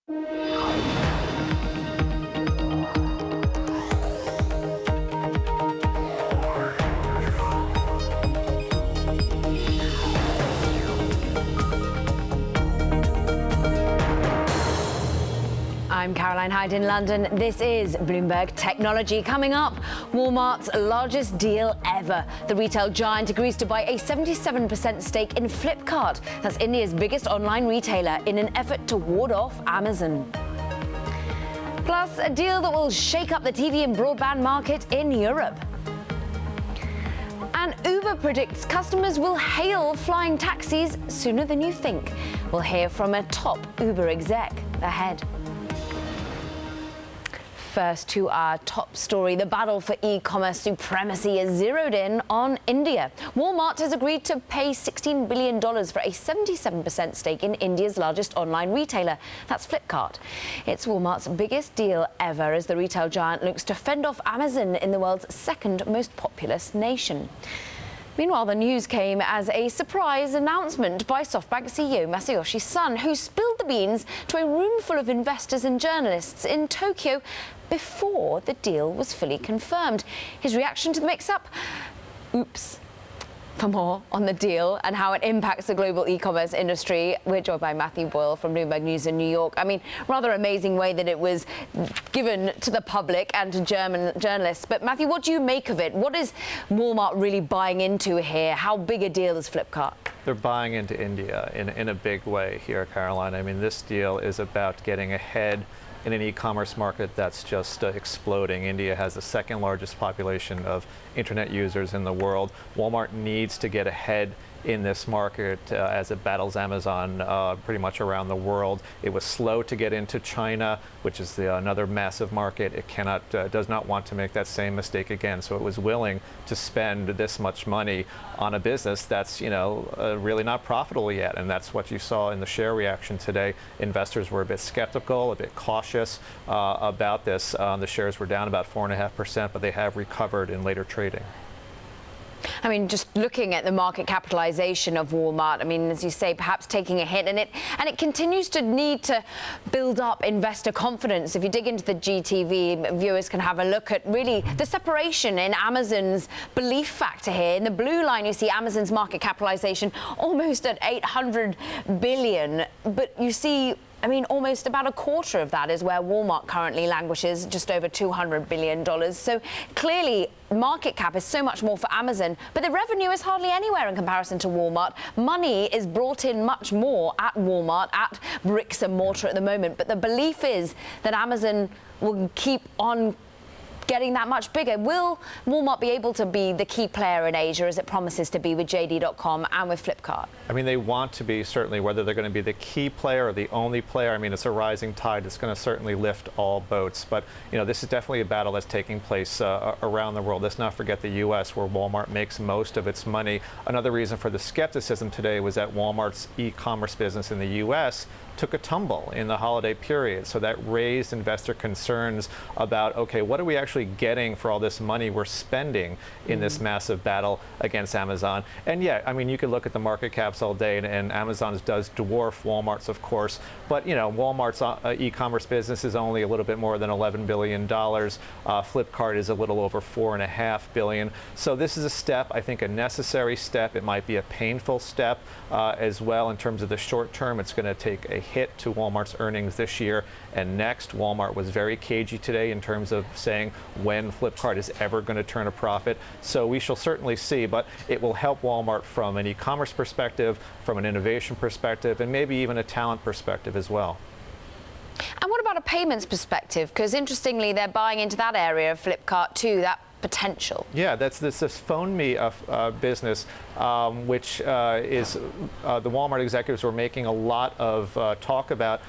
I'm Caroline Hyde in London. This is Bloomberg Technology. Coming up, Walmart's largest deal ever. The retail giant agrees to buy a 77% stake in Flipkart. That's India's biggest online retailer, in an effort to ward off Amazon. Plus, a deal that will shake up the TV and broadband market in Europe. And Uber predicts customers will hail flying taxis sooner than you think. We'll hear from a top Uber exec ahead. First to our top story, the battle for e-commerce supremacy is zeroed in on India. Walmart has agreed to pay $16 billion for a 77% stake in India's largest online retailer. That's Flipkart. It's Walmart's biggest deal ever as the retail giant looks to fend off Amazon in the world's second most populous nation. Meanwhile, the news came as a surprise announcement by SoftBank CEO Masayoshi Son, who spilled the beans to a room full of investors and journalists in Tokyo before the deal was fully confirmed. His reaction to the mix-up? Oops. For more on the deal and how it impacts the global e-commerce industry, we're joined by Matthew Boyle from Bloomberg News in New York. I mean, rather amazing way that it was given to the public and to German journalists. But Matthew, what do you make of it? What is Walmart really buying into here? How big a deal is Flipkart? They're buying into India in a big way here, Caroline. I mean, this deal is about getting ahead in an e-commerce market that's just exploding. India has the second largest population of internet users in the world. Walmart needs to get ahead in this market as it battles Amazon pretty much around the world. It was slow to get into China, which is another massive market. It does not want to make that same mistake again. So it was willing to spend this much money on a business that's really not profitable yet. And that's what you saw in the share reaction today. Investors were a bit skeptical, a bit cautious about this. The shares were down about 4.5%, but they have recovered in later trading. I mean, just looking at the market capitalization of Walmart, I mean, as you say, perhaps taking a hit, and it continues to need to build up investor confidence. If you dig into the GTV, viewers can have a look at really the separation in Amazon's belief factor here. In the blue line, you see Amazon's market capitalization almost at $800 billion, but you see, I mean, almost about a quarter of that is where Walmart currently languishes, just over $200 billion. So clearly, market cap is so much more for Amazon, but the revenue is hardly anywhere in comparison to Walmart. Money is brought in much more at Walmart, at bricks and mortar at the moment. But the belief is that Amazon will keep on getting that much bigger. Will Walmart be able to be the key player in Asia as it promises to be with JD.com and with Flipkart? I mean, they want to be, certainly, whether they're going to be the key player or the only player. I mean, it's a rising tide. It's going to certainly lift all boats. But, this is definitely a battle that's taking place around the world. Let's not forget the U.S., where Walmart makes most of its money. Another reason for the skepticism today was that Walmart's e-commerce business in the U.S. took a tumble in the holiday period. So that raised investor concerns about, okay, what are we actually getting for all this money we're spending in this massive battle against Amazon? And yeah, I mean, you could look at the market caps all day, and Amazon's does dwarf Walmart's, of course. But, Walmart's e-commerce business is only a little bit more than $11 billion. Flipkart is a little over $4.5 billion. So this is a step, I think, a necessary step. It might be a painful step as well in terms of the short term. It's going to take a hit to Walmart's earnings this year and next. Walmart was very cagey today in terms of saying when Flipkart is ever going to turn a profit. So we shall certainly see, but it will help Walmart from an e-commerce perspective, from an innovation perspective, and maybe even a talent perspective as well. And what about a payments perspective? Because interestingly, they're buying into that area of Flipkart too, that potential. Yeah, that's this Phone Me business, which is the Walmart executives were making a lot of talk about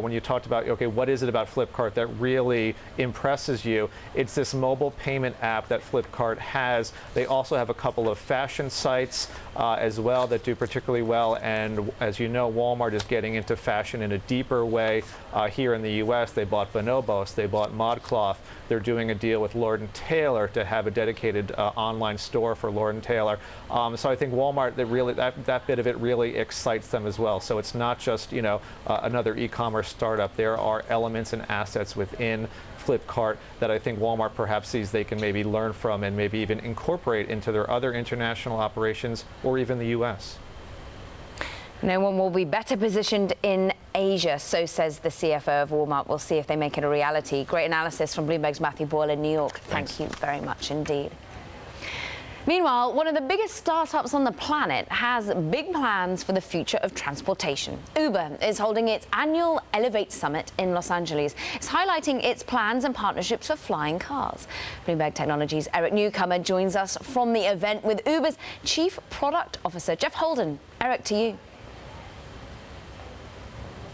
when you talked about, okay, what is it about Flipkart that really impresses you? It's this mobile payment app that Flipkart has. They also have a couple of fashion sites as well that do particularly well. And as you know, Walmart is getting into fashion in a deeper way here in the U.S. They bought Bonobos, they bought ModCloth. They're doing a deal with Lord & Taylor to have a dedicated online store for Lord & Taylor. So I think Walmart, that bit of it really excites them as well. So it's not just, another e-commerce startup. There are elements and assets within Flipkart that I think Walmart perhaps sees they can maybe learn from and maybe even incorporate into their other international operations or even the U.S. No one will be better positioned in Asia, so says the CFO of Walmart. We'll see if they make it a reality. Great analysis from Bloomberg's Matthew Boyle in New York. Thank you very much indeed. Meanwhile, one of the biggest startups on the planet has big plans for the future of transportation. Uber is holding its annual Elevate Summit in Los Angeles. It's highlighting its plans and partnerships for flying cars. Bloomberg Technology's Eric Newcomer joins us from the event with Uber's Chief Product Officer, Jeff Holden. Eric, to you.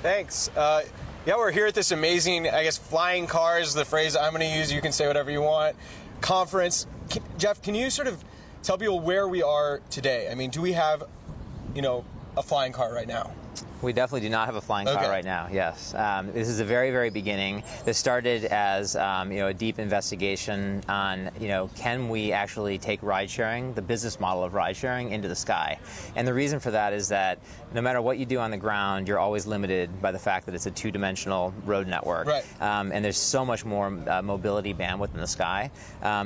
Thanks. Yeah, we're here at this amazing, flying cars, the phrase I'm going to use, you can say whatever you want, conference. Jeff, can you sort of tell people where we are today? I mean, do we have, a flying car right now? We definitely do not have a flying car right now, yes. This is the very, very beginning. This started as a deep investigation on, can we actually take ride-sharing, the business model of ride-sharing, into the sky? And the reason for that is that no matter what you do on the ground, you're always limited by the fact that it's a two-dimensional road network. Right. And there's so much more mobility bandwidth in the sky.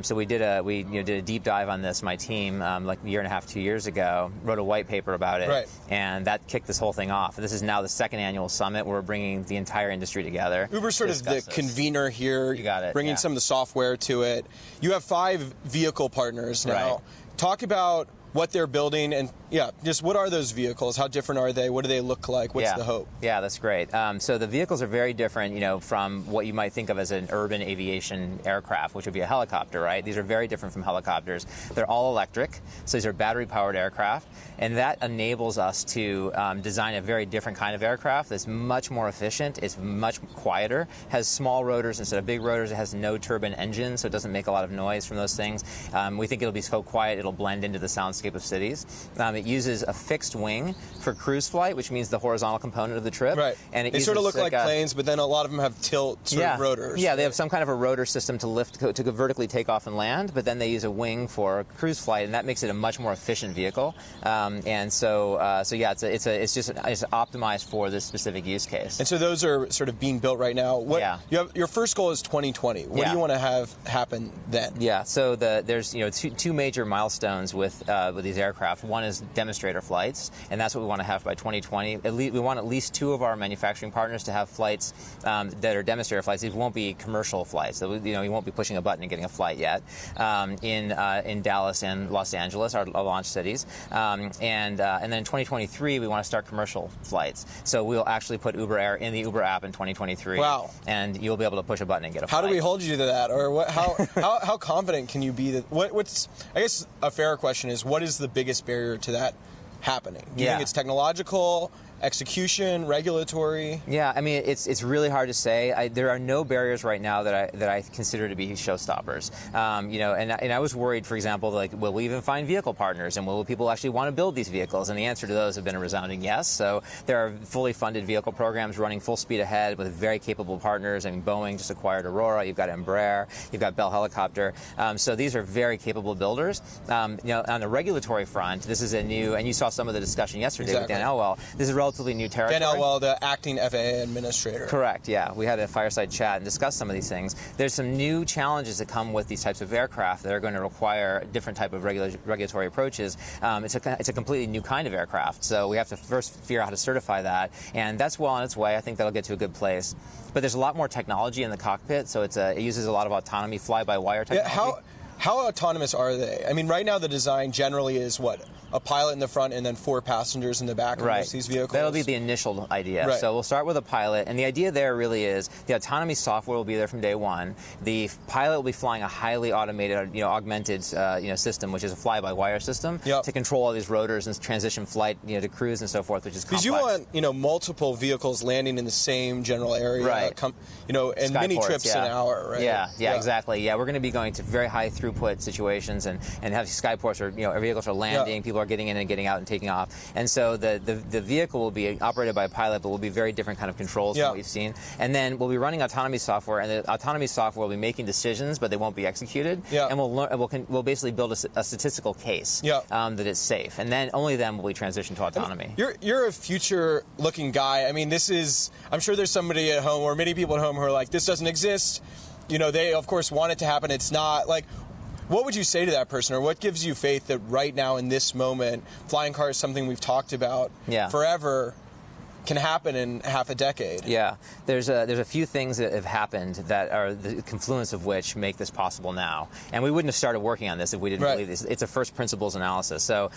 So we did a deep dive on this. My team, like a year and a half, 2 years ago, wrote a white paper about it. Right. And that kicked this whole thing off. This is now the second annual summit where we're bringing the entire industry together. Uber's sort of the convener here. You got it. Bringing some of the software to it. You have 5 vehicle partners now. Right. Talk about what they're building and, just what are those vehicles? How different are they? What do they look like? What's the hope? Yeah, that's great. So the vehicles are very different, from what you might think of as an urban aviation aircraft, which would be a helicopter, right? These are very different from helicopters. They're all electric, so these are battery-powered aircraft, and that enables us to design a very different kind of aircraft that's much more efficient, it's much quieter, has small rotors instead of big rotors, it has no turbine engine, so it doesn't make a lot of noise from those things. We think it'll be so quiet it'll blend into the soundscape of cities. It uses a fixed wing for cruise flight, which means the horizontal component of the trip. Right. And they sort of look like planes, but then a lot of them have tilt sort of rotors. Yeah, they have some kind of a rotor system to lift, to vertically take off and land, but then they use a wing for cruise flight, and that makes it a much more efficient vehicle. It's optimized for this specific use case. And so those are sort of being built right now. Your first goal is 2020. What do you want to have happen then? Yeah. So there's two major milestones with these aircraft. One is demonstrator flights, and that's what we want to have by 2020. We want at least 2 of our manufacturing partners to have flights that are demonstrator flights. These won't be commercial flights. So you won't be pushing a button and getting a flight yet. In Dallas and Los Angeles, our launch cities, and then in 2023 we want to start commercial flights. So we'll actually put Uber Air in the Uber app in 2023. Wow! And you'll be able to push a button and get a flight. How do we hold you to that, or what? How confident can you be that? What's I guess a fair question is, what is the biggest barrier to that happening? Do you think it's technological, execution, regulatory? Yeah, I mean, it's really hard to say. There are no barriers right now that I consider to be showstoppers. And I was worried, for example, like, will we even find vehicle partners, and will people actually want to build these vehicles? And the answer to those have been a resounding yes. So there are fully funded vehicle programs running full speed ahead with very capable partners. I mean, Boeing just acquired Aurora. You've got Embraer. You've got Bell Helicopter. So these are very capable builders. On the regulatory front, this is a new, and you saw some of the discussion yesterday with Dan Elwell. This is relatively new territory. Dan Elwell, the acting FAA administrator. Correct, yeah. We had a fireside chat and discussed some of these things. There's some new challenges that come with these types of aircraft that are going to require different type of regulatory approaches. It's a completely new kind of aircraft, so we have to first figure out how to certify that, and that's well on its way. I think that'll get to a good place. But there's a lot more technology in the cockpit, so it uses a lot of autonomy, fly-by-wire technology. Yeah, how autonomous are they? I mean, right now the design generally is what? A pilot in the front and then 4 passengers in the back of these vehicles? That'll be the initial idea. Right. So we'll start with a pilot, and the idea there really is the autonomy software will be there from day one. The pilot will be flying a highly automated, augmented, system, which is a fly-by-wire system to control all these rotors and transition flight, to cruise and so forth, which is complex. Because you want, multiple vehicles landing in the same general area, right? And many trips an hour, right? Yeah, exactly. Yeah, we're going to be going to very high throughput throughput situations, and have skyports where vehicles are landing, people are getting in and getting out and taking off. And so the vehicle will be operated by a pilot, but will be very different kind of controls than what we've seen. And then we'll be running autonomy software, and the autonomy software will be making decisions, but they won't be executed. And we'll basically build a statistical case that it's safe, and then only then will we transition to autonomy. You're a future-looking guy. I mean, I'm sure there's somebody at home, or many people at home, who are like, this doesn't exist. They of course want it to happen. It's not. Like, what would you say to that person, or what gives you faith that right now in this moment, flying cars is something we've talked about forever, can happen in half a decade? Yeah, there's a few things that have happened that are the confluence of which make this possible now. And we wouldn't have started working on this if we didn't believe this. It's a first principles analysis. So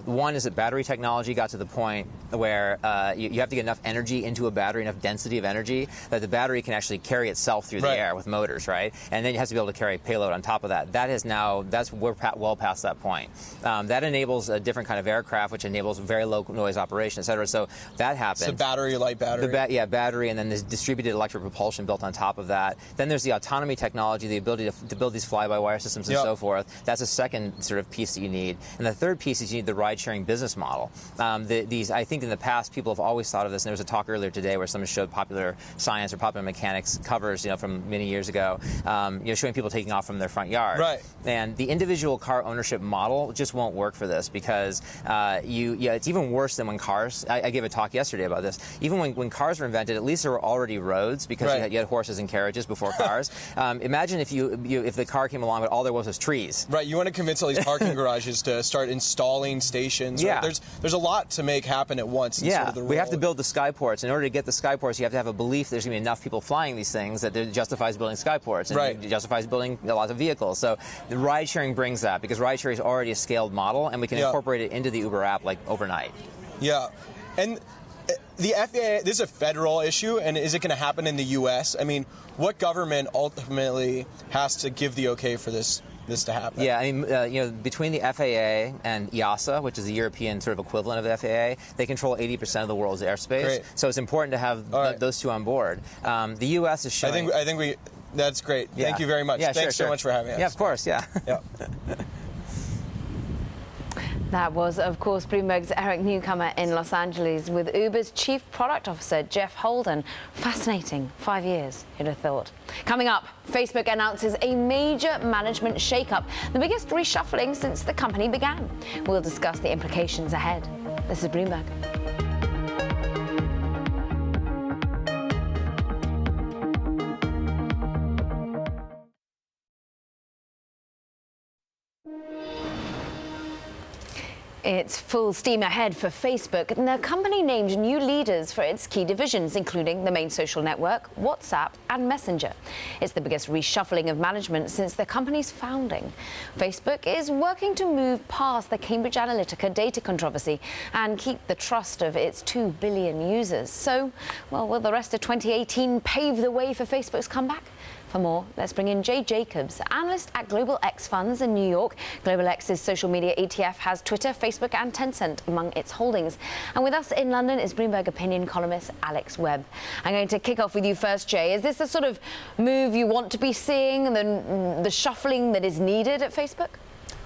one is that battery technology got to the point where you have to get enough energy into a battery, enough density of energy, that the battery can actually carry itself through the air with motors, right? And then it has to be able to carry a payload on top of that. We're well past that point. That enables a different kind of aircraft, which enables very low noise operation, et cetera. So that happens. So battery, light battery. Battery, and then there's distributed electric propulsion built on top of that. Then there's the autonomy technology, the ability to build these fly-by-wire systems and so forth. That's a second sort of piece that you need. And the third piece is you need the ride-sharing business model. I think in the past, people have always thought of this, and there was a talk earlier today where someone showed Popular Science or Popular Mechanics covers, from many years ago, showing people taking off from their front yard. Right. And the individual car ownership model just won't work for this, because it's even worse than when cars. I gave a talk yesterday about this. Even when cars were invented, at least there were already roads, because you had horses and carriages before cars. Imagine if the car came along, but all there was trees. Right. You want to convince all these parking garages to start installing stations. Yeah. Right? There's a lot to make happen at once. In sort of the we have to build the skyports. In order to get the skyports, you have to have a belief there's going to be enough people flying these things that it justifies building skyports, and it justifies building a lot of vehicles. So the ride sharing brings that, because ride sharing is already a scaled model, and we can incorporate it into the Uber app like overnight. Yeah. And the FAA, this is a federal issue, and is it going to happen in the U.S.? I mean, what government ultimately has to give the okay for this to happen? Yeah, I mean, between the FAA and EASA, which is the European sort of equivalent of the FAA, they control 80% of the world's airspace. Great. So it's important to have those two on board. The U.S. is showing. I think that's great. Yeah. Thank you very much. Yeah, Thanks so much for having us. Yeah, of course. Yeah. That was, of course, Bloomberg's Eric Newcomer in Los Angeles with Uber's Chief Product Officer, Jeff Holden. Fascinating. 5 years, you'd have thought. Coming up, Facebook announces a major management shakeup, the biggest reshuffling since the company began. We'll discuss the implications ahead. This is Bloomberg. It's full steam ahead for Facebook, and the company named new leaders for its key divisions, including the main social network, WhatsApp, and Messenger. It's the biggest reshuffling of management since the company's founding. Facebook is working to move past the Cambridge Analytica data controversy and keep the trust of its 2 billion users. So, will the rest of 2018 pave the way for Facebook's comeback? For more, let's bring in Jay Jacobs, analyst at Global X Funds in New York. Global X's social media ETF has Twitter, Facebook, and Tencent among its holdings. And with us in London is Bloomberg opinion columnist Alex Webb. I'm going to kick off with you first, Jay. Is this the sort of move you want to be seeing, the shuffling that is needed at Facebook?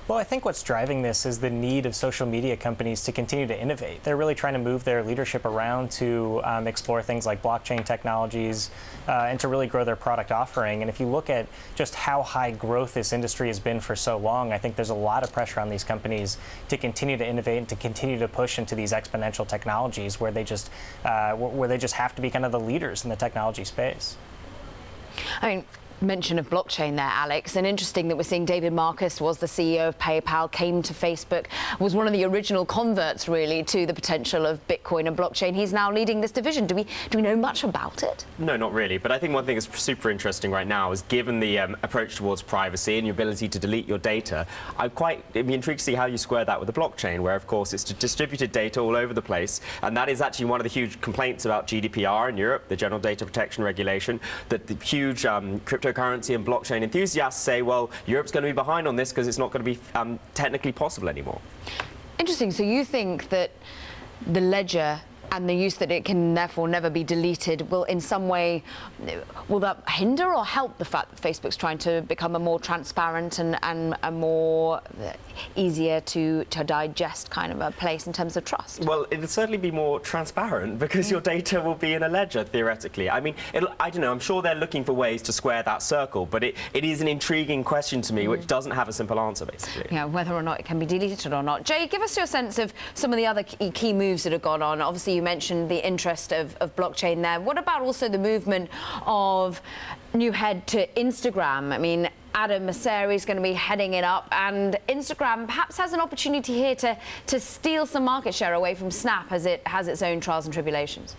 Well, I think what's driving this is the need of social media companies to continue to innovate. They're really trying to move their leadership around to explore things like blockchain technologies and to really grow their product offering. And if you look at just how high growth this industry has been for so long, I think there's a lot of pressure on these companies to continue to innovate and to continue to push into these exponential technologies where they just have to be kind of the leaders in the technology space. I mean, mention of blockchain there, Alex, and interesting that we're seeing David Marcus was the CEO of PayPal, came to Facebook, was one of the original converts really to the potential of Bitcoin and blockchain. He's now leading this division. Do we know much about it? No, not really. But I think one thing that's super interesting right now is, given the approach towards privacy and your ability to delete your data, I'd be intrigued to see how you square that with the blockchain, where of course it's distributed data all over the place, and that is actually one of the huge complaints about GDPR in Europe, the General Data Protection Regulation, that the huge cryptocurrency and blockchain enthusiasts say, well, Europe's going to be behind on this because it's not going to be technically possible anymore. Interesting. So you think that the ledger and the use that it can therefore never be deleted will in some way, will that hinder or help the fact that Facebook's trying to become a more transparent and a more easier to digest kind of a place in terms of trust? Well, it'll certainly be more transparent because your data will be in a ledger, theoretically. I mean, I don't know, I'm sure they're looking for ways to square that circle, but it is an intriguing question to me, which doesn't have a simple answer, basically. Yeah, whether or not it can be deleted or not. Jay, give us your sense of some of the other key moves that have gone on. Obviously, you mentioned the interest of blockchain there. What about also the movement of new head to Instagram? I mean, Adam Mosseri is going to be heading it up, and Instagram perhaps has an opportunity here to steal some market share away from Snap as it has its own trials and tribulations.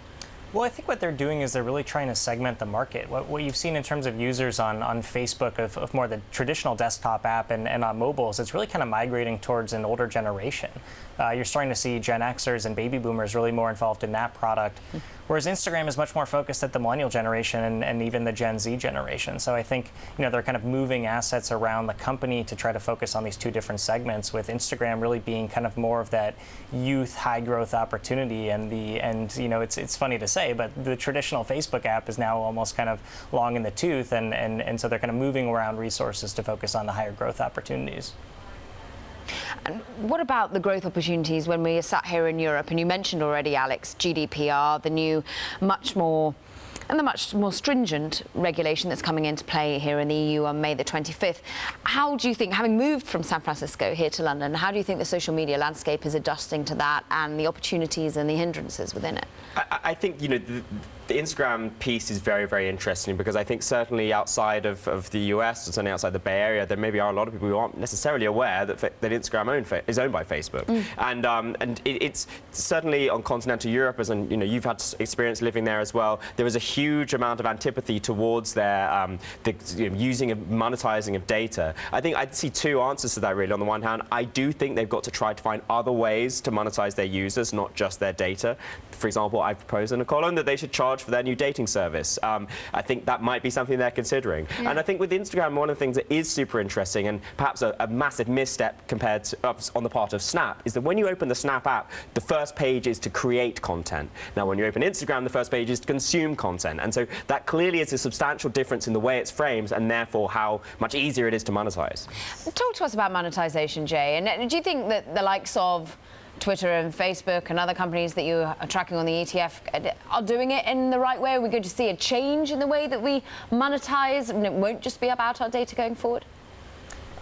Well, I think what they're doing is they're really trying to segment the market. What you've seen in terms of users on Facebook of more the traditional desktop app and on mobiles, it's really kind of migrating towards an older generation. You're starting to see Gen Xers and baby boomers really more involved in that product, whereas Instagram is much more focused at the millennial generation and even the Gen Z generation. So I think they're kind of moving assets around the company to try to focus on these two different segments, with Instagram really being kind of more of that youth high growth opportunity, and it's funny to say, but the traditional Facebook app is now almost kind of long in the tooth, and so they're kind of moving around resources to focus on the higher growth opportunities. And what about the growth opportunities when we are sat here in Europe? And you mentioned already, Alex, GDPR, the new, much more stringent regulation that's coming into play here in the EU on May the 25th. How do you think, having moved from San Francisco here to London, how do you think the social media landscape is adjusting to that and the opportunities and the hindrances within it? I think, the Instagram piece is very, very interesting, because I think certainly outside of the US, and certainly outside the Bay Area, there maybe are a lot of people who aren't necessarily aware that Instagram is owned by Facebook. And it's certainly on continental Europe, you've had experience living there as well, there is a huge amount of antipathy towards their using and monetizing of data. I think I'd see two answers to that, really. On the one hand, I do think they've got to try to find other ways to monetize their users, not just their data. For example, I've proposed in a column that they should charge for their new dating service. I think that might be something they're considering. Yeah. And I think with Instagram, one of the things that is super interesting, and perhaps a massive misstep compared to on the part of Snap, is that when you open the Snap app, the first page is to create content. Now, when you open Instagram, the first page is to consume content. And so that clearly is a substantial difference in the way it's framed, and therefore how much easier it is to monetize. Talk to us about monetization, Jay. And do you think that the likes of Twitter and Facebook and other companies that you are tracking on the ETF are doing it in the right way? Are we going to see a change in the way that we monetize, and it won't just be about our data going forward?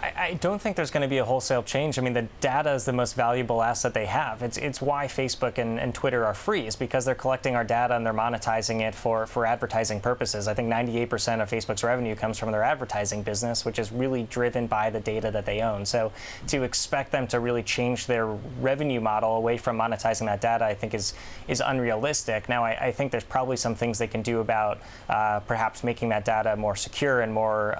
I don't think there's going to be a wholesale change. I mean, the data is the most valuable asset they have. It's why Facebook and Twitter are free, is because they're collecting our data and they're monetizing it for advertising purposes. I think 98% of Facebook's revenue comes from their advertising business, which is really driven by the data that they own. So to expect them to really change their revenue model away from monetizing that data, I think is unrealistic. Now, I think there's probably some things they can do about perhaps making that data more secure and more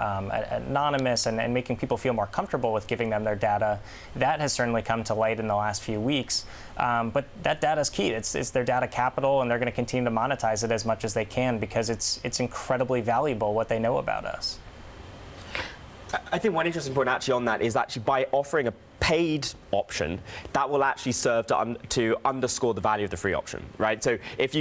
anonymous, and making people feel more comfortable with giving them their data. That has certainly come to light in the last few weeks. But that data is key. It's their data capital, and they're going to continue to monetize it as much as they can, because it's incredibly valuable what they know about us. I think one interesting point actually on that is actually by offering a paid option, that will actually serve to underscore the value of the free option, right? So if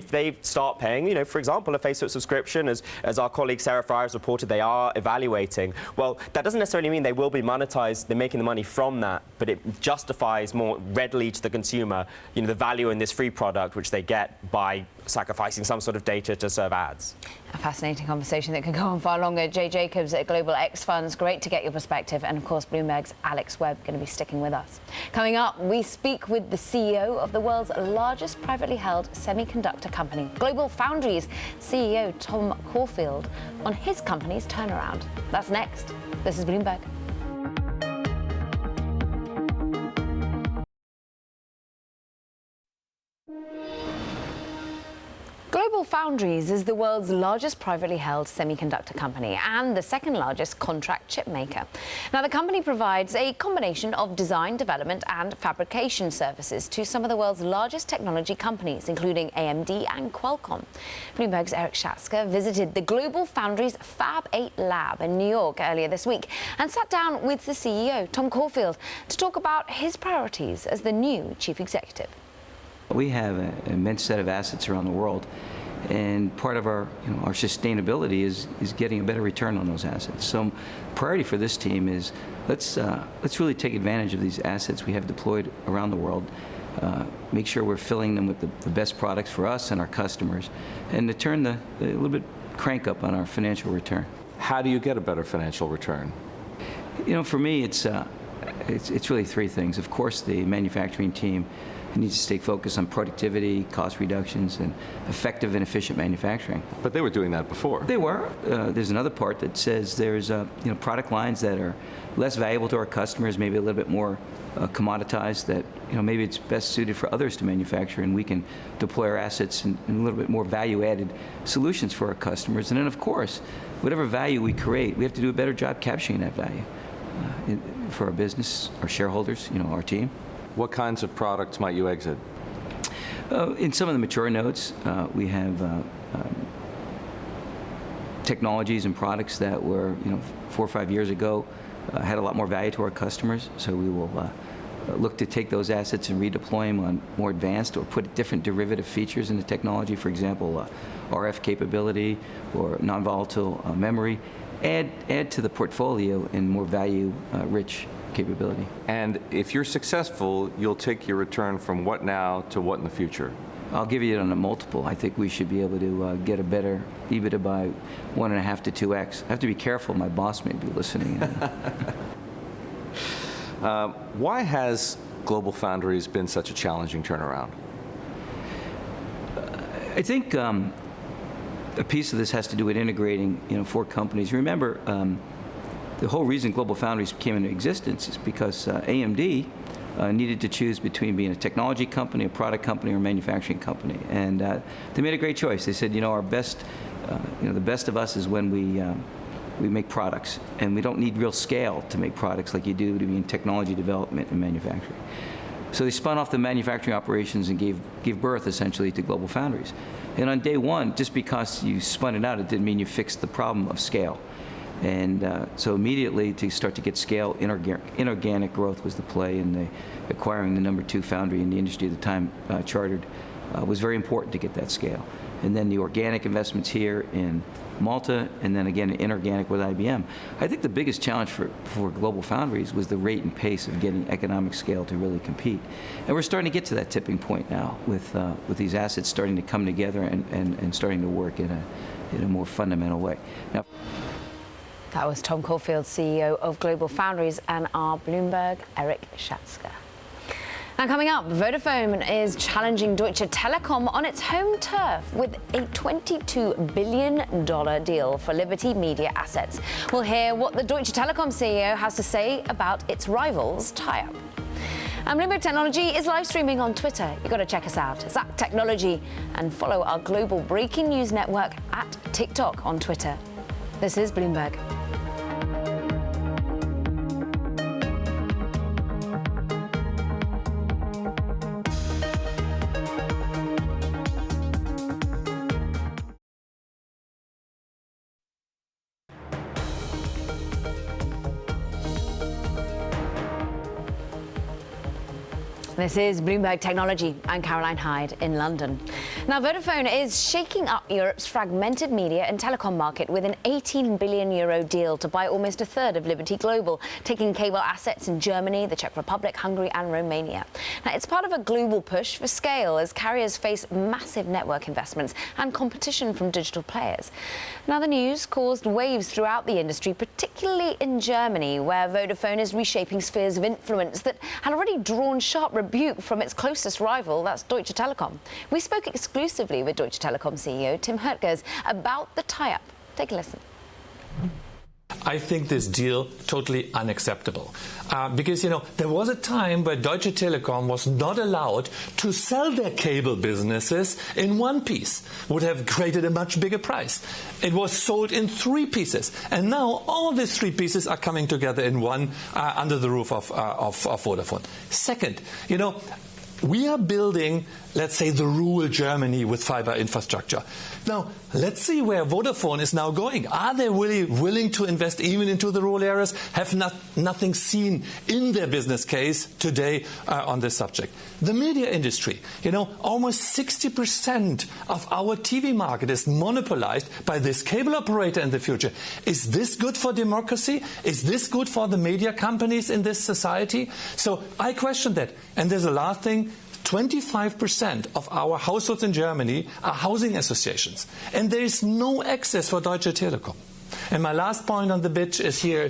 they start paying, for example, a Facebook subscription, as our colleague Sarah Fryer has reported they are evaluating, well, that doesn't necessarily mean they will be monetized, they're making the money from that, but it justifies more readily to the consumer, the value in this free product, which they get by sacrificing some sort of data to serve ads. A fascinating conversation that could go on far longer. Jay Jacobs at Global X Funds, great to get your perspective. And of course, Bloomberg's Alex Webb going to be sticking with us. Coming up, we speak with the CEO of the world's largest privately held semiconductor company, GlobalFoundries CEO Tom Caulfield, on his company's turnaround. That's next. This is Bloomberg. GlobalFoundries is the world's largest privately held semiconductor company and the second largest contract chip maker. Now, the company provides a combination of design, development and fabrication services to some of the world's largest technology companies, including AMD and Qualcomm. Bloomberg's Eric Schatzker visited the GlobalFoundries Fab 8 lab in New York earlier this week and sat down with the CEO, Tom Caulfield, to talk about his priorities as the new chief executive. We have an immense set of assets around the world, and part of our our sustainability is getting a better return on those assets. So priority for this team is let's really take advantage of these assets we have deployed around the world, make sure we're filling them with the best products for us and our customers, and to turn a little bit crank up on our financial return. How do you get a better financial return? For me, it's really three things. Of course, the manufacturing team needs to stay focused on productivity, cost reductions, and effective and efficient manufacturing. But they were doing that before. They were. There's another part that says there's product lines that are less valuable to our customers, maybe a little bit more commoditized, that maybe it's best suited for others to manufacture, and we can deploy our assets in a little bit more value-added solutions for our customers. And then, of course, whatever value we create, we have to do a better job capturing that value for our business, our shareholders, our team. What kinds of products might you exit? In some of the mature nodes, we have technologies and products that were, 4 or 5 years ago, had a lot more value to our customers. So we will look to take those assets and redeploy them on more advanced or put different derivative features in the technology. For example, RF capability or non-volatile memory. Add to the portfolio in more value-rich capability. And if you're successful, you'll take your return from what now to what in the future? I'll give you it on a multiple. I think we should be able to get a better EBITDA by 1.5 to 2x. I have to be careful. My boss may be listening. Why has GlobalFoundries been such a challenging turnaround? I think a piece of this has to do with integrating, 4 companies. Remember, the whole reason GlobalFoundries came into existence is because AMD needed to choose between being a technology company, a product company, or a manufacturing company, and they made a great choice. They said, our best, the best of us is when we make products, and we don't need real scale to make products like you do to be in technology development and manufacturing. So they spun off the manufacturing operations and gave birth essentially to GlobalFoundries. And on day one, just because you spun it out, it didn't mean you fixed the problem of scale. And so immediately, to start to get scale, inorganic growth was the play, and acquiring the number 2 foundry in the industry at the time, Chartered, was very important to get that scale. And then the organic investments here in Malta, and then again inorganic with IBM. I think the biggest challenge for GlobalFoundries was the rate and pace of getting economic scale to really compete. And we're starting to get to that tipping point now with these assets starting to come together and starting to work in a more fundamental way. Now, that was Tom Caulfield, CEO of GlobalFoundries, and our Bloomberg, Eric Schatzker. Now coming up, Vodafone is challenging Deutsche Telekom on its home turf with a $22 billion deal for Liberty Media assets. We'll hear what the Deutsche Telekom CEO has to say about its rivals' tie-up. And Bloomberg Technology is live streaming on Twitter. You've got to check us out. It's @Technology, and follow our global breaking news network @TikTok on Twitter. This is Bloomberg. This is Bloomberg Technology. I'm Caroline Hyde in London. Now, Vodafone is shaking up Europe's fragmented media and telecom market with an €18 billion deal to buy almost a third of Liberty Global, taking cable assets in Germany, the Czech Republic, Hungary and Romania. Now, it's part of a global push for scale as carriers face massive network investments and competition from digital players. Now, the news caused waves throughout the industry, particularly in Germany, where Vodafone is reshaping spheres of influence that had already drawn sharp rebuke from its closest rival, that's Deutsche Telekom. We spoke exclusively with Deutsche Telekom CEO Tim Höttges about the tie-up. Take a listen. I think this deal totally unacceptable. Because, there was a time where Deutsche Telekom was not allowed to sell their cable businesses in one piece. Would have created a much bigger price. It was sold in 3 pieces. And now all these 3 pieces are coming together in one under the roof of Vodafone. Second, we are building, let's say, the rural Germany with fiber infrastructure. Now, let's see where Vodafone is now going. Are they really willing to invest even into the rural areas? Have nothing seen in their business case today on this subject. The media industry, almost 60% of our TV market is monopolized by this cable operator in the future. Is this good for democracy? Is this good for the media companies in this society? So I question that. And there's a last thing. 25% of our households in Germany are housing associations, and there is no access for Deutsche Telekom. And my last point on the bit is here.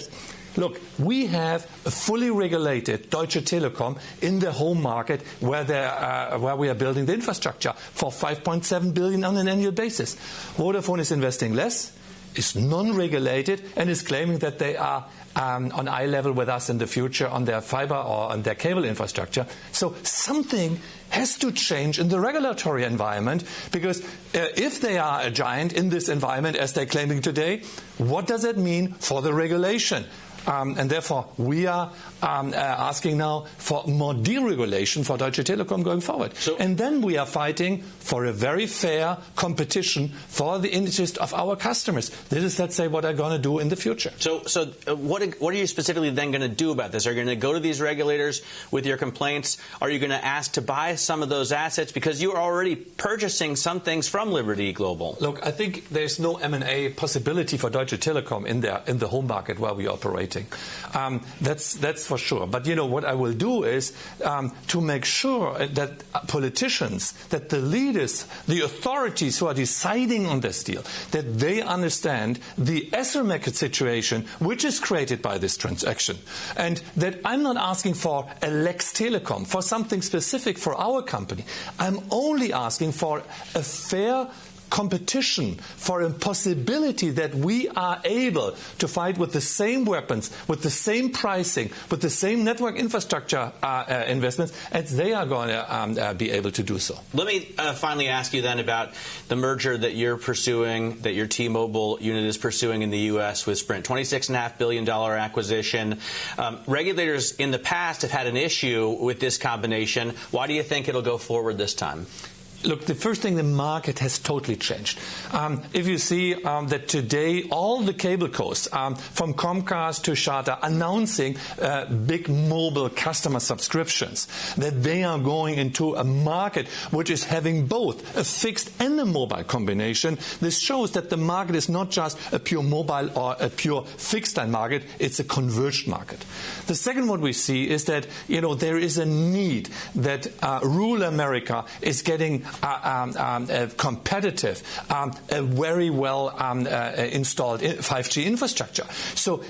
Look, we have a fully regulated Deutsche Telekom in the home market where we are building the infrastructure for 5.7 billion on an annual basis. Vodafone is investing less, is non-regulated, and is claiming that they are on eye level with us in the future on their fiber or on their cable infrastructure. So something has to change in the regulatory environment, because if they are a giant in this environment, as they're claiming today, what does that mean for the regulation? And therefore, we are asking now for more deregulation for Deutsche Telekom going forward. And then we are fighting for a very fair competition for the interest of our customers. This is, let's say, what I'm going to do in the future. So what are you specifically then going to do about this? Are you going to go to these regulators with your complaints? Are you going to ask to buy some of those assets? Because you are already purchasing some things from Liberty Global. Look, I think there's no M&A possibility for Deutsche Telekom in the home market where we operate. That's for sure. But what I will do is to make sure that politicians, that the leaders, the authorities who are deciding on this deal, that they understand the asymmetric situation which is created by this transaction, and that I'm not asking for a Lex Telekom, for something specific for our company. I'm only asking for a fair competition, for a possibility that we are able to fight with the same weapons, with the same pricing, with the same network infrastructure investments as they are going to be able to do so. Let me finally ask you then about the merger that you're pursuing, that your T-Mobile unit is pursuing in the U.S. with Sprint. $26.5 billion acquisition. Regulators in the past have had an issue with this combination. Why do you think it'll go forward this time? Look, the first thing, the market has totally changed. If you see that today all the cable costs, from Comcast to Charter, announcing big mobile customer subscriptions, that they are going into a market which is having both a fixed and a mobile combination, this shows that the market is not just a pure mobile or a pure fixed line market, it's a converged market. The second what we see is that there is a need that rural America is getting competitive, a very well installed 5G infrastructure. So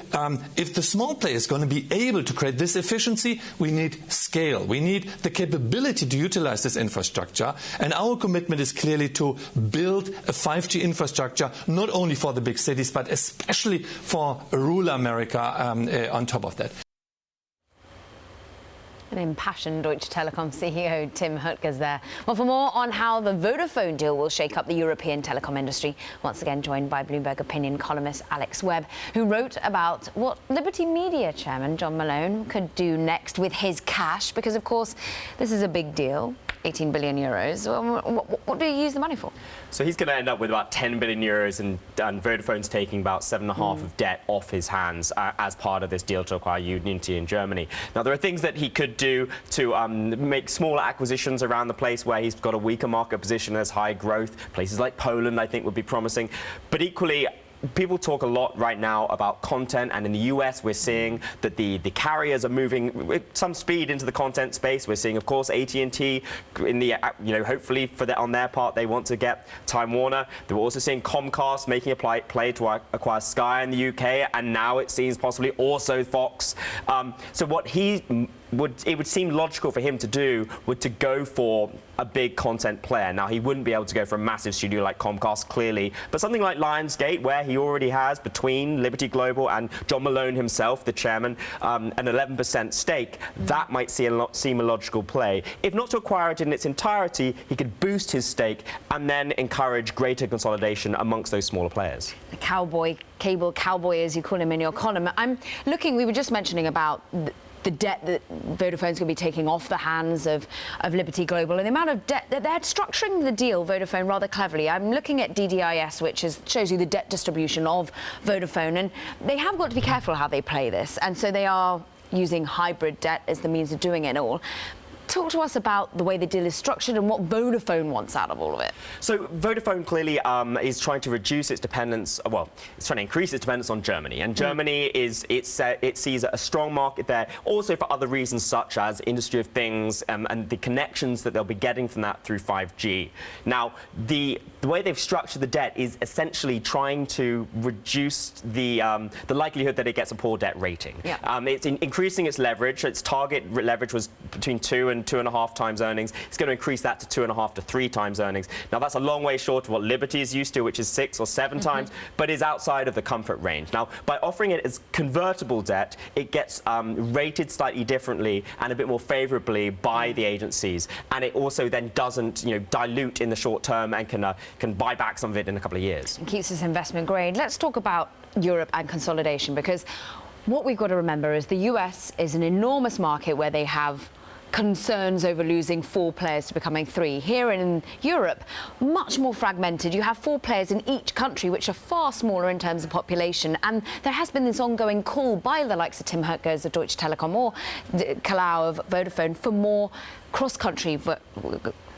if the small player is going to be able to create this efficiency, we need scale. We need the capability to utilize this infrastructure. And our commitment is clearly to build a 5G infrastructure, not only for the big cities, but especially for rural America on top of that. An impassioned Deutsche Telekom CEO Tim Höttger's there. Well, for more on how the Vodafone deal will shake up the European telecom industry, once again joined by Bloomberg opinion columnist Alex Webb, who wrote about what Liberty Media chairman John Malone could do next with his cash, because, of course, this is a big deal. 18 billion euros. What do you use the money for? So he's going to end up with about 10 billion euros, and Vodafone's taking about 7.5 of debt off his hands as part of this deal to acquire Unity in Germany. Now, there are things that he could do to make smaller acquisitions around the place where he's got a weaker market position as high growth. Places like Poland, I think, would be promising. But equally, people talk a lot right now about content, and in the US we're seeing that the carriers are moving with some speed into the content space. We're seeing, of course, AT&T in the hopefully on their part they want to get Time Warner. We're also seeing Comcast making a play to acquire Sky in the UK, and now it seems possibly also Fox. So what it would seem logical for him to do would to go for a big content player. Now, he wouldn't be able to go for a massive studio like Comcast, clearly, but something like Lionsgate, where he already has, between Liberty Global and John Malone himself, the chairman, an 11% stake, that might seem a logical play. If not to acquire it in its entirety, he could boost his stake and then encourage greater consolidation amongst those smaller players. The cable cowboy, as you call him in your column. I'm looking, we were just mentioning about the debt that Vodafone's going to be taking off the hands of Liberty Global and the amount of debt that they're structuring the deal, Vodafone, rather cleverly. I'm looking at DDIS, which shows you the debt distribution of Vodafone, and they have got to be careful how they play this, and so they are using hybrid debt as the means of doing it all. Talk to us about the way the deal is structured and what Vodafone wants out of all of it. So Vodafone clearly is trying to reduce its dependence, well, it's trying to increase its dependence on Germany. And Germany it sees a strong market there, also for other reasons such as Industry of Things and the connections that they'll be getting from that through 5G. Now, the way they've structured the debt is essentially trying to reduce the likelihood that it gets a poor debt rating. Yeah. It's increasing its leverage. Its target leverage was between 2 and 2.5 times earnings. It's going to increase that to 2.5 to 3 times earnings. Now, that's a long way short of what Liberty is used to, which is 6 or 7 times, but is outside of the comfort range. Now, by offering it as convertible debt, it gets rated slightly differently and a bit more favorably by the agencies. And it also then doesn't, dilute in the short term and can buy back some of it in a couple of years. It keeps us investment grade. Let's talk about Europe and consolidation, because what we've got to remember is the US is an enormous market where they have concerns over losing 4 players to becoming 3. Here in Europe, much more fragmented. You have 4 players in each country, which are far smaller in terms of population. And there has been this ongoing call by the likes of Tim Hertgers of Deutsche Telekom or Kalau of Vodafone for more cross-country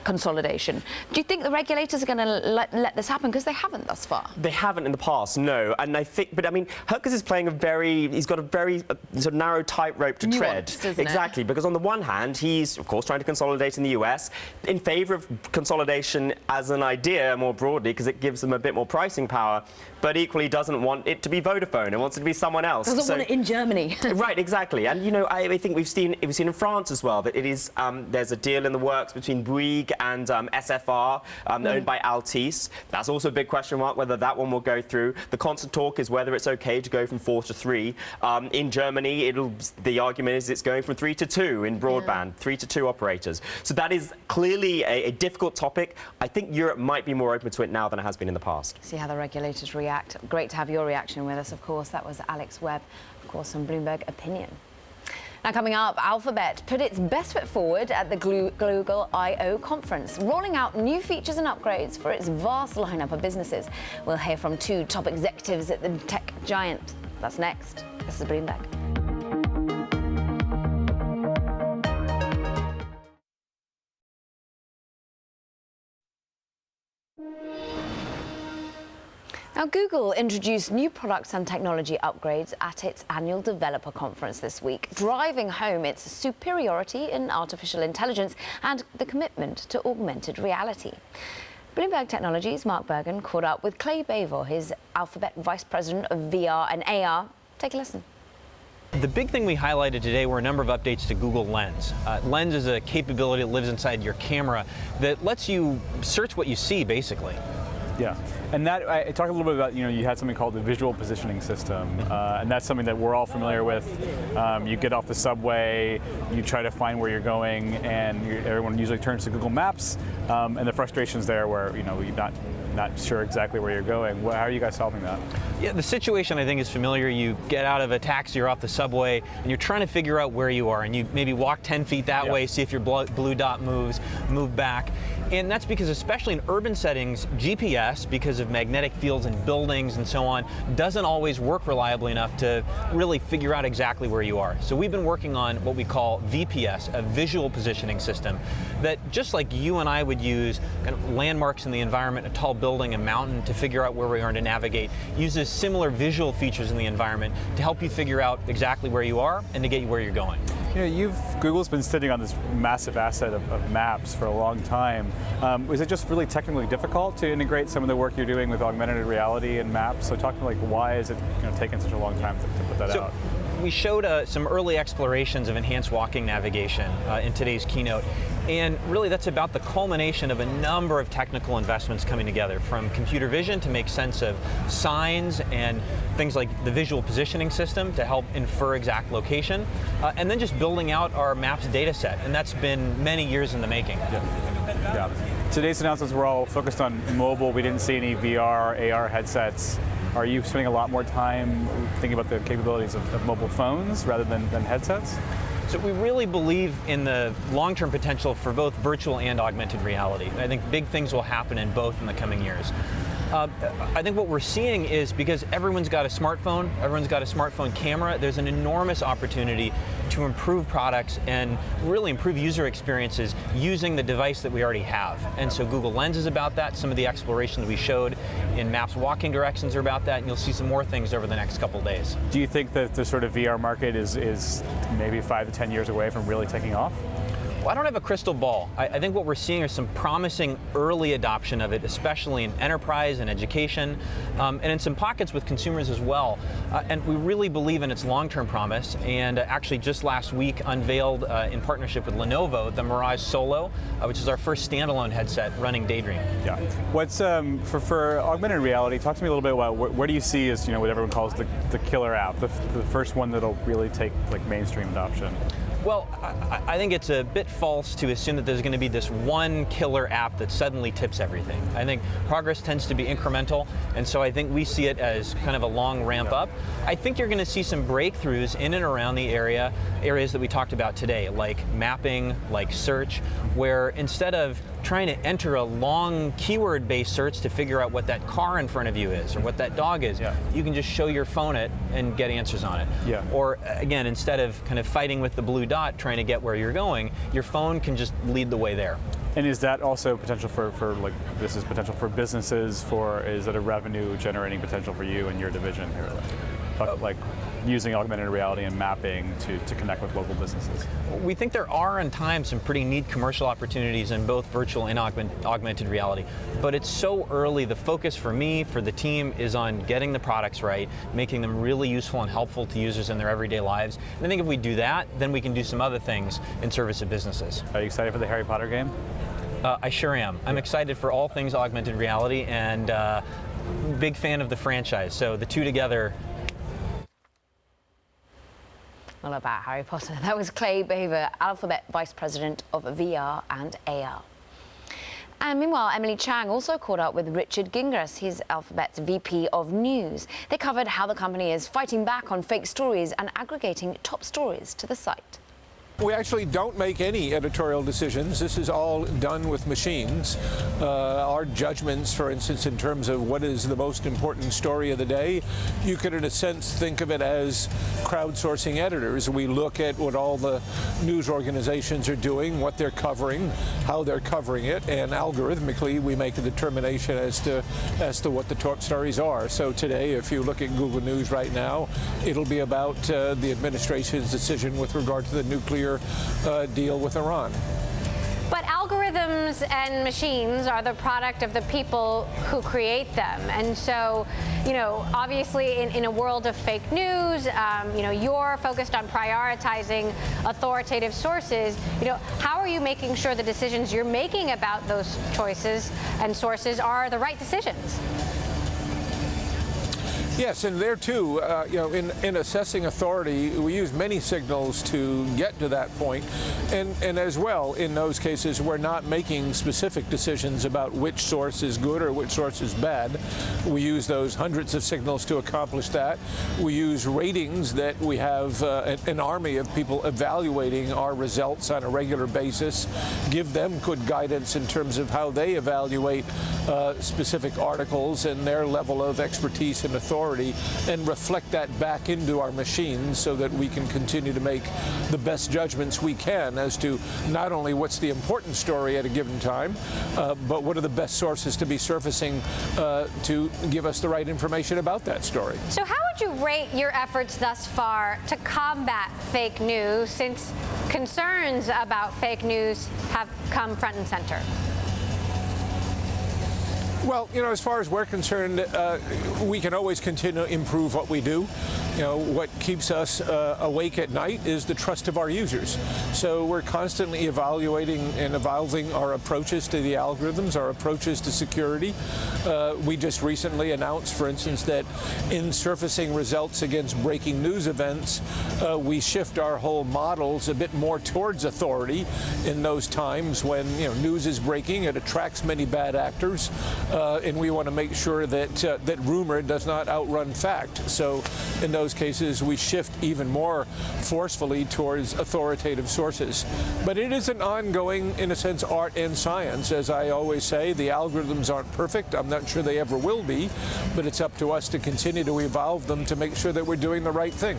consolidation. Do you think the regulators are going to let this happen? Because they haven't thus far. They haven't in the past, no. And I think, but I mean, Hertgers is playing he's got a very sort of narrow tightrope to tread. Exactly, because on the one hand, he's, of course, trying to consolidate in the US, in favor of consolidation as an idea more broadly, because it gives them a bit more pricing power, but equally doesn't want it to be Vodafone. It wants it to be someone else. Doesn't want it in Germany. Right, exactly. And, I think we've seen in France as well that it is, there's a deal in the works between Bouygues and SFR, owned by Altice. That's also a big question mark whether that one will go through. The constant talk is whether it's okay to go from 4 to 3. In Germany, the argument is it's going from 3 to 2 in broadband, 3 to 2 operators. So that is clearly a difficult topic. I think Europe might be more open to it now than it has been in the past. See how the regulators react. Great to have your reaction with us, of course. That was Alex Webb, of course, on Bloomberg Opinion. Now, coming up, Alphabet put its best foot forward at the Google I/O conference, rolling out new features and upgrades for its vast lineup of businesses. We'll hear from 2 top executives at the tech giant. That's next. This is Bloomberg. Now, Google introduced new products and technology upgrades at its annual developer conference this week, driving home its superiority in artificial intelligence and the commitment to augmented reality. Bloomberg Technology's Mark Bergen caught up with Clay Bavor, his Alphabet Vice President of VR and AR. Take a listen. The big thing we highlighted today were a number of updates to Google Lens. Lens is a capability that lives inside your camera that lets you search what you see, basically. Yeah, and that I talked a little bit about, you had something called the visual positioning system, and that's something that we're all familiar with. You get off the subway, you try to find where you're going, and everyone usually turns to Google Maps, and the frustration's there where, you're not sure exactly where you're going. How are you guys solving that? Yeah, the situation I think is familiar. You get out of a taxi or off the subway, and you're trying to figure out where you are, and you maybe walk 10 feet that way, see if your blue dot moves, move back. And that's because, especially in urban settings, GPS, because of magnetic fields in buildings and so on, doesn't always work reliably enough to really figure out exactly where you are. So we've been working on what we call VPS, a visual positioning system, that just like you and I would use kind of landmarks in the environment, a tall building, a mountain, to figure out where we are and to navigate, uses similar visual features in the environment to help you figure out exactly where you are and to get you where you're going. Google's been sitting on this massive asset of maps for a long time. Is it just really technically difficult to integrate some of the work you're doing with augmented reality and maps? So talk to me, why is it taking such a long time to put that out? We showed some early explorations of enhanced walking navigation in today's keynote. And really, that's about the culmination of a number of technical investments coming together, from computer vision to make sense of signs and things like the visual positioning system to help infer exact location, and then just building out our maps data set. And that's been many years in the making. Yeah. Today's announcements were all focused on mobile. We didn't see any VR, AR headsets. Are you spending a lot more time thinking about the capabilities of mobile phones rather than headsets? So we really believe in the long-term potential for both virtual and augmented reality. I think big things will happen in both in the coming years. I think what we're seeing is because everyone's got a smartphone, everyone's got a smartphone camera, there's an enormous opportunity to improve products and really improve user experiences using the device that we already have. And so Google Lens is about that. Some of the exploration that we showed in Maps walking directions are about that, and you'll see some more things over the next couple of days. Do you think that the sort of VR market is maybe 5 to 10 years away from really taking off? Well, I don't have a crystal ball. I think what we're seeing is some promising early adoption of it, especially in enterprise and education, and in some pockets with consumers as well. And we really believe in its long-term promise, and actually just last week unveiled in partnership with Lenovo the Mirage Solo, which is our first standalone headset running Daydream. Yeah. What's for augmented reality? Talk to me a little bit about where do you see as what everyone calls the killer app, the first one that'll really take like mainstream adoption? Well, I think it's a bit false to assume that there's going to be this one killer app that suddenly tips everything. I think progress tends to be incremental, and so I think we see it as kind of a long ramp up. I think you're going to see some breakthroughs in and around the areas that we talked about today, like mapping, like search, where instead of trying to enter a long keyword-based search to figure out what that car in front of you is or what that dog is, you can just show your phone it and get answers on it. Yeah. Or again, instead of kind of fighting with the blue dot trying to get where you're going, your phone can just lead the way there. And is that also potential for like, this is potential for businesses, is it a revenue generating potential for you and your division here? Like using augmented reality and mapping to connect with local businesses? We think there are in time some pretty neat commercial opportunities in both virtual and augmented reality, but it's so early. The focus for me, for the team, is on getting the products right, making them really useful and helpful to users in their everyday lives. And I think if we do that, then we can do some other things in service of businesses. Are you excited for the Harry Potter game? I sure am. I'm excited for all things augmented reality and big fan of the franchise, so the two together. All about Harry Potter. That was Clay Baver, Alphabet Vice President of VR and AR. And meanwhile, Emily Chang also caught up with Richard Gingras. He's Alphabet's VP of News. They covered how the company is fighting back on fake stories and aggregating top stories to the site. We actually don't make any editorial decisions. This is all done with machines. Our judgments, for instance, in terms of what is the most important story of the day, you could in a sense think of it as crowdsourcing editors. We look at what all the news organizations are doing, what they're covering, how they're covering it, and algorithmically we make a determination as to what the top stories are. So today, if you look at Google News right now, it'll be about the administration's decision with regard to the nuclear deal with Iran. But algorithms and machines are the product of the people who create them. And so, obviously in a world of fake news, you're focused on prioritizing authoritative sources. How are you making sure the decisions you're making about those choices and sources are the right decisions? Yes, and there too, in assessing authority, we use many signals to get to that point. And as well, in those cases, we're not making specific decisions about which source is good or which source is bad. We use those hundreds of signals to accomplish that. We use ratings that we have an army of people evaluating our results on a regular basis, give them good guidance in terms of how they evaluate specific articles and their level of expertise and authority, and reflect that back into our machines so that we can continue to make the best judgments we can as to not only what's the important story at a given time, but what are the best sources to be surfacing to give us the right information about that story. So how would you rate your efforts thus far to combat fake news, since concerns about fake news have come front and center? Well, as far as we're concerned, we can always continue to improve what we do. What keeps us awake at night is the trust of our users. So we're constantly evaluating and evolving our approaches to the algorithms, our approaches to security. We just recently announced, for instance, that in surfacing results against breaking news events, we shift our whole models a bit more towards authority in those times when news is breaking. It attracts many bad actors. and we want to make sure that that rumor does not outrun fact. So in those cases, we shift even more forcefully towards authoritative sources. But it is an ongoing, in a sense, art and science. As I always say, the algorithms aren't perfect. I'm not sure they ever will be, but it's up to us to continue to evolve them to make sure that we're doing the right thing.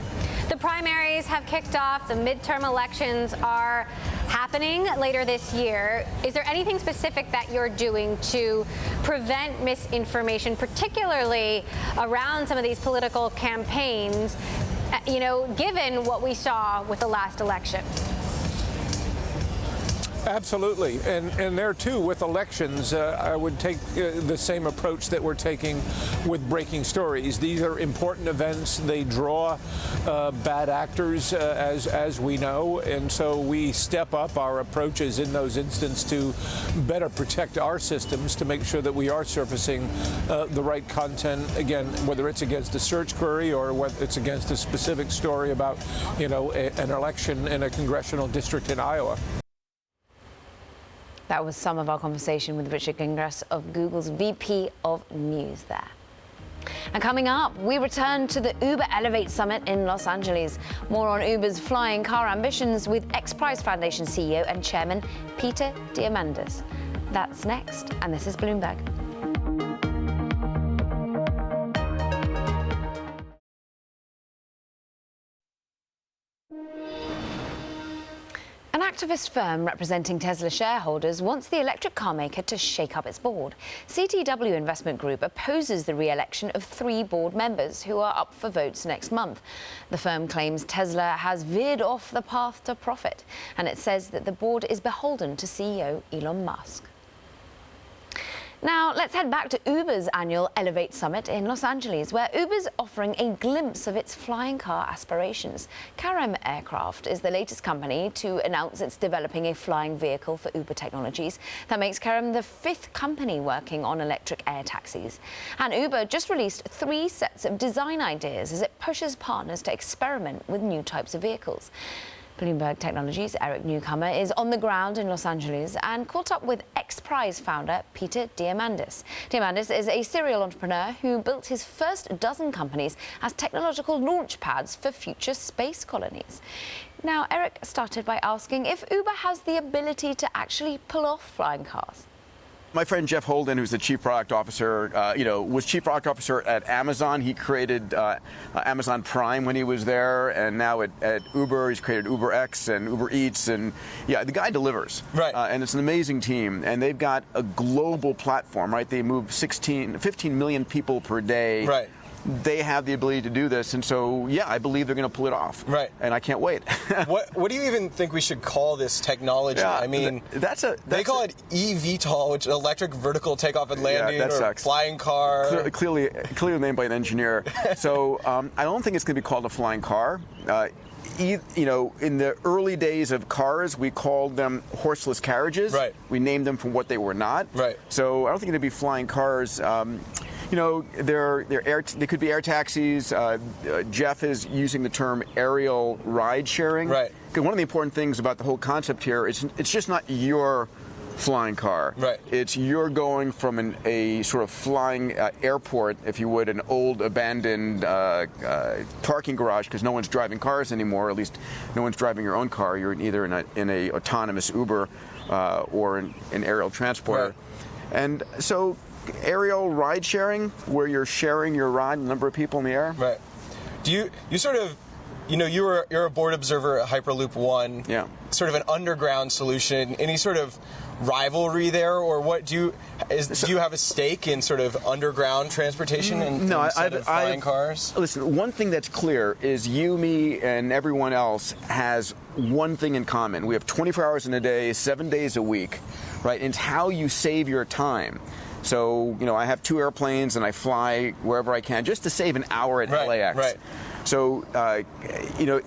The primaries have kicked off. The midterm elections are happening later this year. Is there anything specific that you're doing to prevent misinformation, particularly around some of these political campaigns, given what we saw with the last election? Absolutely. And there, too, with elections, I would take the same approach that we're taking with breaking stories. These are important events. They draw bad actors, as we know. And so we step up our approaches in those instances to better protect our systems to make sure that we are surfacing the right content, again, whether it's against a search query or whether it's against a specific story about, an election in a congressional district in Iowa. That was some of our conversation with Richard Gingras of Google's VP of News there. And coming up, we return to the Uber Elevate Summit in Los Angeles. More on Uber's flying car ambitions with XPRIZE Foundation CEO and Chairman Peter Diamandis. That's next, and this is Bloomberg. An activist firm representing Tesla shareholders wants the electric car maker to shake up its board. CTW Investment Group opposes the re-election of 3 board members who are up for votes next month. The firm claims Tesla has veered off the path to profit, and it says that the board is beholden to CEO Elon Musk. Now, let's head back to Uber's annual Elevate Summit in Los Angeles, where Uber's offering a glimpse of its flying car aspirations. Karem Aircraft is the latest company to announce it's developing a flying vehicle for Uber Technologies. That makes Karem the 5th company working on electric air taxis. And Uber just released 3 sets of design ideas as it pushes partners to experiment with new types of vehicles. Bloomberg Technologies' Eric Newcomer is on the ground in Los Angeles and caught up with XPRIZE founder Peter Diamandis. Diamandis is a serial entrepreneur who built his first dozen companies as technological launch pads for future space colonies. Now, Eric started by asking if Uber has the ability to actually pull off flying cars. My friend Jeff Holden, who's the chief product officer, was chief product officer at Amazon. He created Amazon Prime when he was there, and now at Uber, he's created UberX and Uber Eats, and yeah, the guy delivers. Right. And it's an amazing team, and they've got a global platform, right? They move 15 million people per day. Right. They have the ability to do this, and so, yeah, I believe they're going to pull it off. Right. And I can't wait. What do you even think we should call this technology? Yeah, I mean, they call it eVTOL, which is electric vertical takeoff and landing, or sucks. Flying car. Clearly named by an engineer. So I don't think it's going to be called a flying car. In the early days of cars, we called them horseless carriages. Right. We named them from what they were not. Right. So I don't think it'd be flying cars. They could be air taxis. Jeff is using the term aerial ride sharing. Right. Because one of the important things about the whole concept here is it's just not your flying car. Right. It's you're going from a sort of flying airport, if you would, an old abandoned parking garage, because no one's driving cars anymore. At least no one's driving your own car. You're either in a autonomous Uber or an aerial transporter. Right. And so aerial ride sharing, where you're sharing your ride, a number of people in the air. Right. Do you sort of, you're a board observer at Hyperloop One. Yeah. Sort of an underground solution. Any sort of rivalry there, or what do you have a stake in sort of underground transportation instead of flying cars? Listen, one thing that's clear is you, me, and everyone else has one thing in common. We have 24 hours in a day, 7 days a week, right? And it's how you save your time. So, I have 2 airplanes and I fly wherever I can just to save an hour at LAX. Right. So,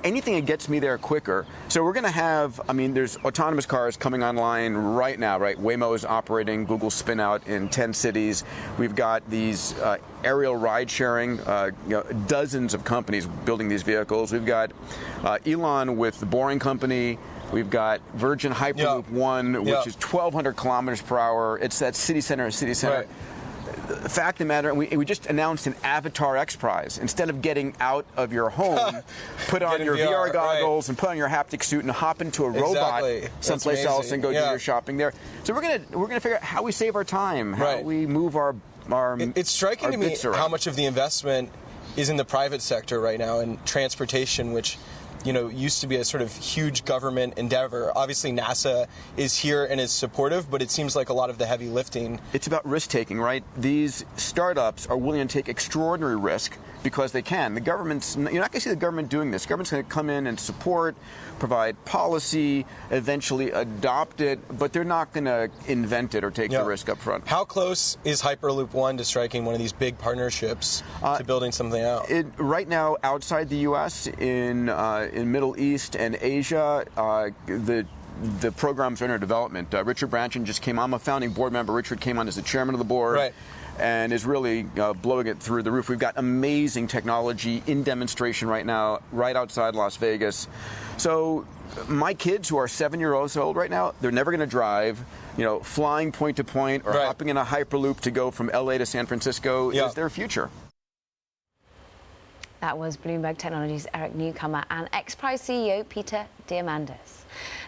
anything that gets me there quicker. So we're going to have, there's autonomous cars coming online right now, right? Waymo is operating Google Spin Out in 10 cities. We've got these aerial ride sharing, dozens of companies building these vehicles. We've got Elon with the Boring Company. We've got Virgin Hyperloop One, which is 1,200 kilometers per hour. It's that city center to city center. Right. the fact of the matter, we just announced an Avatar X Prize. Instead of getting out of your home, put on your VR goggles and put on your haptic suit and hop into a robot someplace else and go do your shopping there. So we're gonna figure out how we save our time, how we move our It's striking to me how much of the investment is in the private sector right now in transportation, which used to be a sort of huge government endeavor. Obviously, NASA is here and is supportive, but it seems like a lot of the heavy lifting. It's about risk-taking, right? These startups are willing to take extraordinary risk because they can. The government's, you're not going to see the government doing this. The government's going to come in and support, provide policy, eventually adopt it, but they're not going to invent it or take the risk up front. How close is Hyperloop One to striking one of these big partnerships to building something out? Right now, outside the U.S., in Middle East and Asia, the programs are under development. Richard Branson just came on. I'm a founding board member. Richard came on as the chairman of the board. Right. And is really blowing it through the roof. We've got amazing technology in demonstration right now, right outside Las Vegas. So my kids, who are 7 years old right now, they're never going to drive. Flying point to point or hopping in a Hyperloop to go from LA to San Francisco is their future. That was Bloomberg Technologies' Eric Newcomer and XPRIZE CEO Peter Diamandis.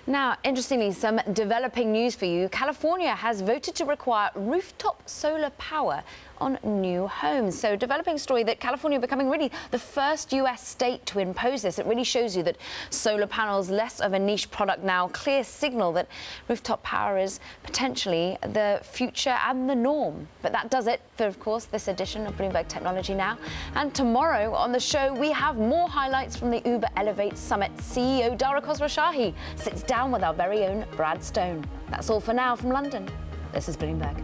Now, interestingly, some developing news for you. California has voted to require rooftop solar power on new homes. So, developing story that California becoming really the first U.S. state to impose this. It really shows you that solar panels less of a niche product now. Clear signal that rooftop power is potentially the future and the norm. But that does it for, of course, this edition of Bloomberg Technology Now. And tomorrow on the show, we have more highlights from the Uber Elevate Summit. CEO Dara Khosrowshahi sits down with our very own Brad Stone. That's all for now from London. This is Bloomberg.